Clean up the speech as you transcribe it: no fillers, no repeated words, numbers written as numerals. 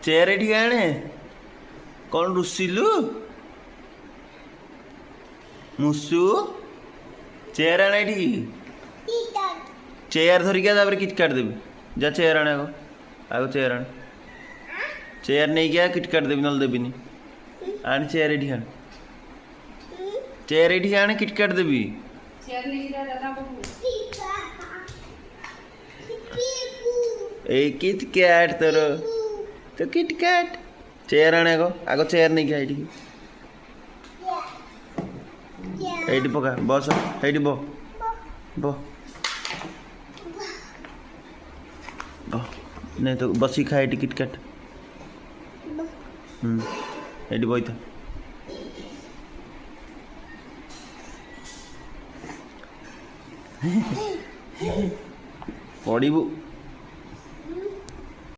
chair एठी आणे कौन रुसिलु मुसु चेयर आणे एठी चेयर धरिक किटकाट देवी जा चेयर आने आगो चेयर आने चेयर नहीं गया किटकाट देवी नल देवी आने चेयर एठी आने चेयर एठी आने किटकाट देवी ए किटकैट तोर तो किटकैट चेयर आने आगो चेयर नहीं गया एठी पका बस एठी बो बो नहीं तो बसी खाए टिकट कट एटी बई था पड़ू